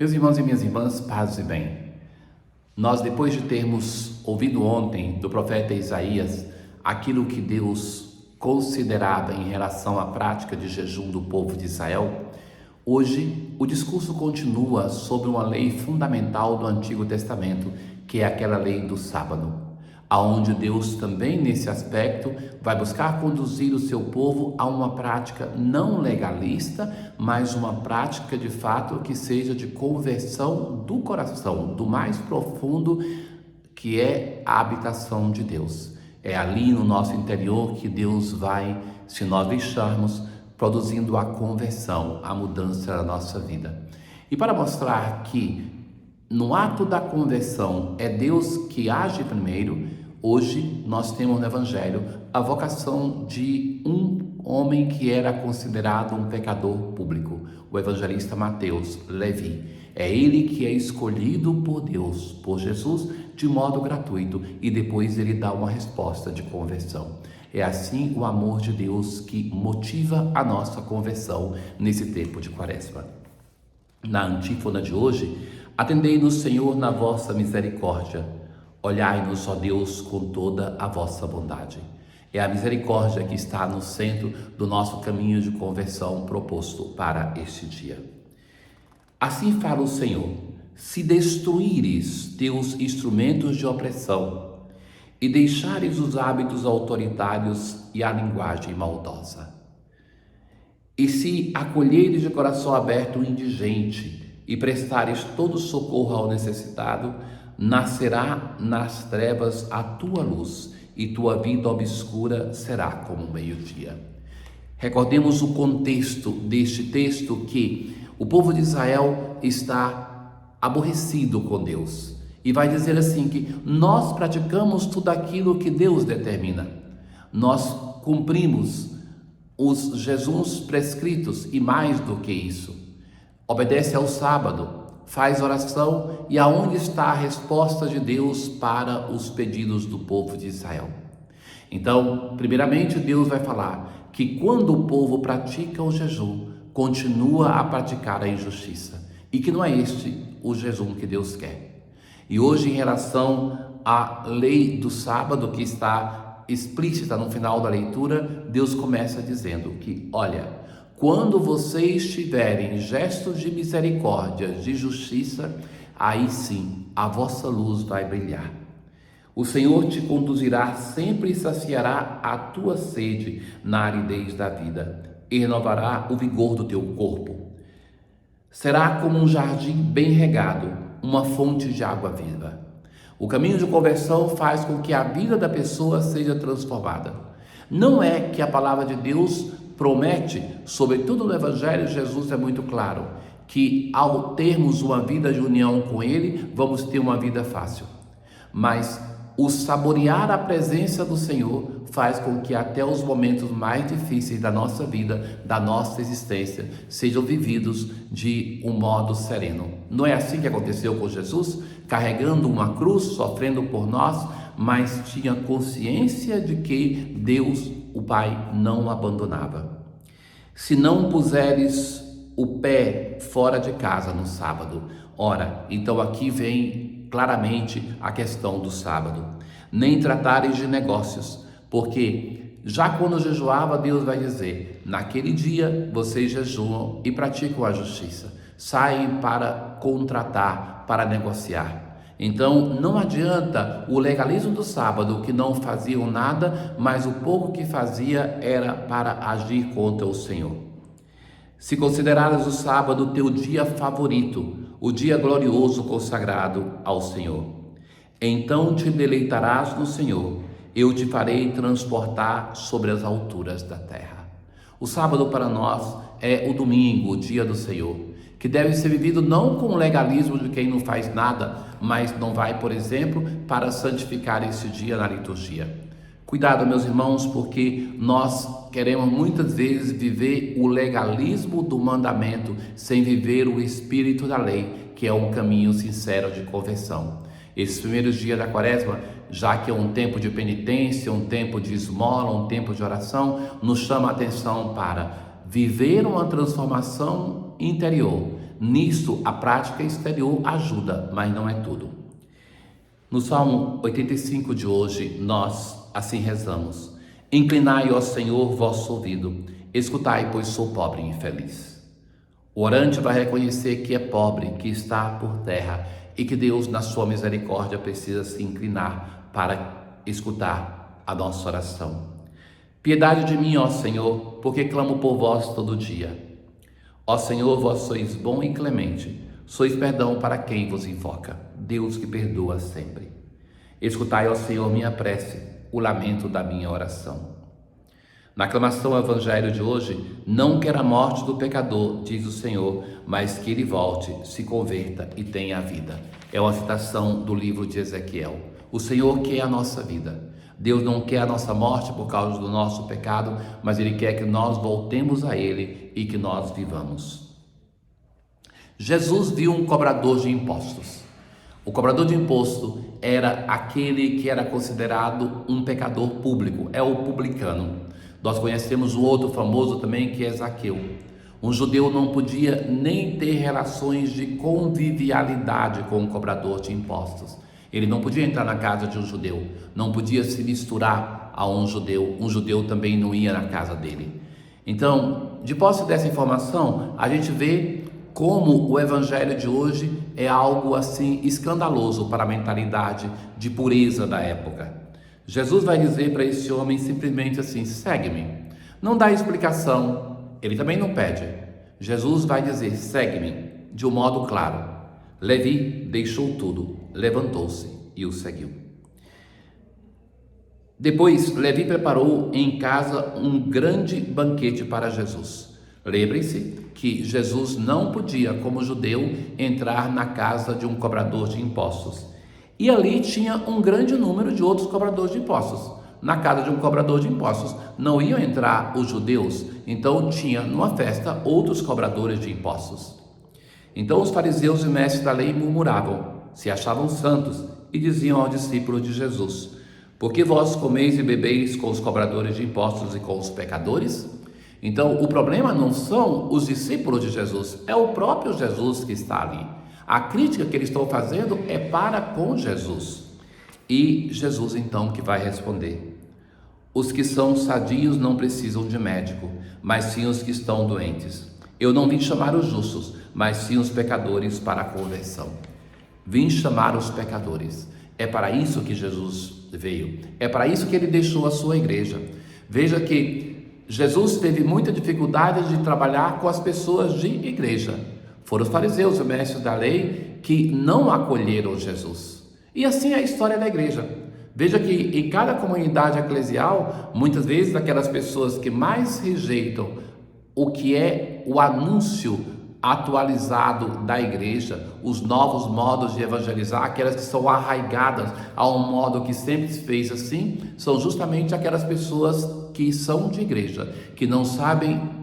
Meus irmãos e minhas irmãs, paz e bem. Nós, depois de termos ouvido ontem do profeta Isaías aquilo que Deus considerava em relação à prática de jejum do povo de Israel, hoje o discurso continua sobre uma lei fundamental do Antigo Testamento, que é aquela lei do sábado, aonde Deus também nesse aspecto vai buscar conduzir o seu povo a uma prática não legalista, mas uma prática de fato que seja de conversão do coração, do mais profundo, que é a habitação de Deus. É ali no nosso interior que Deus vai, se nós deixarmos, produzindo a conversão, a mudança da nossa vida. E para mostrar que no ato da conversão é Deus que age primeiro, hoje nós temos no Evangelho a vocação de um homem que era considerado um pecador público, o evangelista Mateus, Levi. É ele que é escolhido por Deus, por Jesus, de modo gratuito, e depois ele dá uma resposta de conversão. É assim o amor de Deus que motiva a nossa conversão nesse tempo de Quaresma. Na antífona de hoje, atendei-nos, Senhor, na vossa misericórdia. Olhai-nos, ó Deus, com toda a vossa bondade. É a misericórdia que está no centro do nosso caminho de conversão proposto para este dia. Assim fala o Senhor: se destruíres teus instrumentos de opressão e deixares os hábitos autoritários e a linguagem maldosa, e se acolheres de coração aberto o indigente e prestares todo socorro ao necessitado, nascerá nas trevas a tua luz, e tua vida obscura será como o meio-dia. Recordemos o contexto deste texto, que o povo de Israel está aborrecido com Deus. E vai dizer assim que nós praticamos tudo aquilo que Deus determina. Nós cumprimos os jejuns prescritos e mais do que isso. Obedece ao sábado, faz oração, e aonde está a resposta de Deus para os pedidos do povo de Israel? Então, primeiramente, Deus vai falar que quando o povo pratica o jejum, continua a praticar a injustiça, e que não é este o jejum que Deus quer. E hoje, em relação à lei do sábado, que está explícita no final da leitura, Deus começa dizendo que, olha, quando vocês tiverem gestos de misericórdia, de justiça, aí sim a vossa luz vai brilhar. O Senhor te conduzirá sempre e saciará a tua sede na aridez da vida, e renovará o vigor do teu corpo. Será como um jardim bem regado, uma fonte de água viva. O caminho de conversão faz com que a vida da pessoa seja transformada. Não é que a palavra de Deus promete, sobretudo no Evangelho, Jesus é muito claro, que ao termos uma vida de união com Ele, vamos ter uma vida fácil. Mas o saborear a presença do Senhor faz com que até os momentos mais difíceis da nossa vida, da nossa existência, sejam vividos de um modo sereno. Não é assim que aconteceu com Jesus? Carregando uma cruz, sofrendo por nós, mas tinha consciência de que Deus, o Pai, não o abandonava. Se não puseres o pé fora de casa no sábado, ora, então aqui vem claramente a questão do sábado. Nem tratares de negócios, porque já quando jejuava, Deus vai dizer: naquele dia vocês jejuam e praticam a justiça, saem para contratar, para negociar. Então não adianta o legalismo do sábado, que não faziam nada, mas o pouco que fazia era para agir contra o Senhor. Se considerares o sábado teu dia favorito, o dia glorioso consagrado ao Senhor, então te deleitarás no Senhor, eu te farei transportar sobre as alturas da terra. O sábado para nós é o domingo, o dia do Senhor, que deve ser vivido não com o legalismo de quem não faz nada, mas não vai, por exemplo, para santificar esse dia na liturgia. Cuidado, meus irmãos, porque nós queremos muitas vezes viver o legalismo do mandamento sem viver o espírito da lei, que é um caminho sincero de conversão. Esses primeiros dias da Quaresma, já que é um tempo de penitência, um tempo de esmola, um tempo de oração, nos chama a atenção para viver uma transformação interior, Nisso, a prática exterior ajuda, mas não é tudo. No Salmo 85 de hoje, nós assim rezamos: Inclinai, ó Senhor, vosso ouvido, escutai, pois sou pobre e infeliz. O orante vai reconhecer que é pobre, que está por terra e que Deus, na sua misericórdia, precisa se inclinar para escutar a nossa oração. Piedade de mim, ó Senhor, porque clamo por vós todo dia. Ó Senhor, vós sois bom e clemente, sois perdão para quem vos invoca, Deus que perdoa sempre. Escutai, ó Senhor, minha prece, o lamento da minha oração. Na aclamação ao Evangelho de hoje, não quero a morte do pecador, diz o Senhor, mas que ele volte, se converta e tenha a vida. É uma citação do livro de Ezequiel. O Senhor quer a nossa vida. Deus não quer a nossa morte por causa do nosso pecado, mas Ele quer que nós voltemos a Ele e que nós vivamos. Jesus viu um cobrador de impostos. O cobrador de imposto era aquele que era considerado um pecador público, é o publicano. Nós conhecemos o outro famoso também, que é Zaqueu. Um judeu não podia nem ter relações de convivialidade com o cobrador de impostos. Ele não podia entrar na casa de um judeu, não podia se misturar a um judeu também não ia na casa dele. Então, de posse dessa informação, a gente vê como o evangelho de hoje é algo assim escandaloso para a mentalidade de pureza da época. Jesus vai dizer para esse homem simplesmente assim: segue-me. Não dá explicação, ele também não pede. Jesus vai dizer: segue-me, de um modo claro. Levi deixou tudo, levantou-se e o seguiu. Depois, Levi preparou em casa um grande banquete para Jesus. Lembrem-se que Jesus não podia, como judeu, entrar na casa de um cobrador de impostos. E ali tinha um grande número de outros cobradores de impostos. Na casa de um cobrador de impostos não iam entrar os judeus, então tinha numa festa outros cobradores de impostos. Então os fariseus e mestres da lei murmuravam, se achavam santos e diziam aos discípulos de Jesus: por que vós comeis e bebeis com os cobradores de impostos e com os pecadores? Então o problema não são os discípulos de Jesus, é o próprio Jesus que está ali. A crítica que eles estão fazendo é para com Jesus. E Jesus então que vai responder: os que são sadios não precisam de médico, mas sim os que estão doentes. Eu não vim chamar os justos, mas sim os pecadores para a conversão. Vim chamar os pecadores. É para isso que Jesus veio. É para isso que ele deixou a sua igreja. Veja que Jesus teve muita dificuldade de trabalhar com as pessoas de igreja. Foram os fariseus e mestres da lei que não acolheram Jesus. E assim é a história da igreja. Veja que em cada comunidade eclesial, muitas vezes aquelas pessoas que mais rejeitam o que é o anúncio atualizado da igreja, os novos modos de evangelizar, aquelas que são arraigadas a um modo que sempre se fez assim, são justamente aquelas pessoas que são de igreja, que não sabem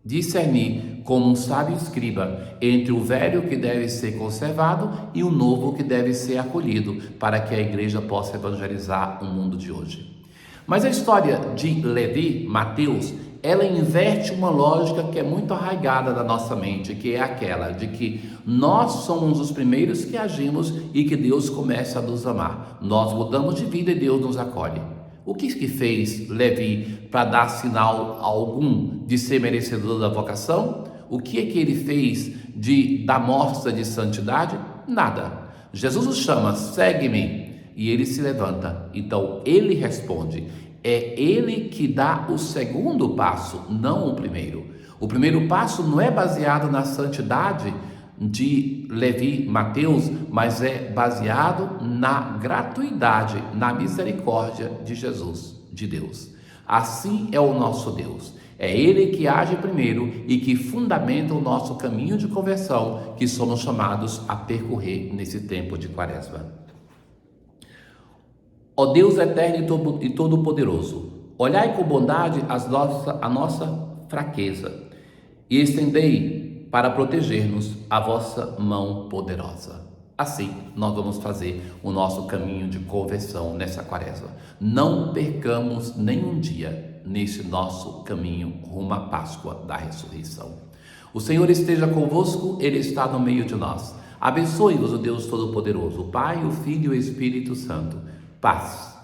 discernir como um sábio escriba entre o velho que deve ser conservado e o novo que deve ser acolhido, para que a igreja possa evangelizar o mundo de hoje. Mas a história de Levi, Mateus, ela inverte uma lógica que é muito arraigada da nossa mente, que é aquela de que nós somos os primeiros que agimos e que Deus começa a nos amar. Nós mudamos de vida e Deus nos acolhe. O que fez Levi para dar sinal algum de ser merecedor da vocação? O que é que ele fez de dar mostra de santidade? Nada. Jesus o chama: segue-me, e ele se levanta. Então ele responde. É ele que dá o segundo passo, não o primeiro. O primeiro passo não é baseado na santidade de Levi, Mateus, mas é baseado na gratuidade, na misericórdia de Jesus, de Deus. Assim é o nosso Deus. É Ele que age primeiro e que fundamenta o nosso caminho de conversão, que somos chamados a percorrer nesse tempo de Quaresma. Ó Deus eterno e todo-poderoso, olhai com bondade a nossa fraqueza e estendei para proteger-nos a vossa mão poderosa. Assim, nós vamos fazer o nosso caminho de conversão nessa Quaresma. Não percamos nenhum dia nesse nosso caminho rumo à Páscoa da ressurreição. O Senhor esteja convosco, Ele está no meio de nós. Abençoe-vos o Deus Todo-Poderoso, o Pai, o Filho e o Espírito Santo. Paz.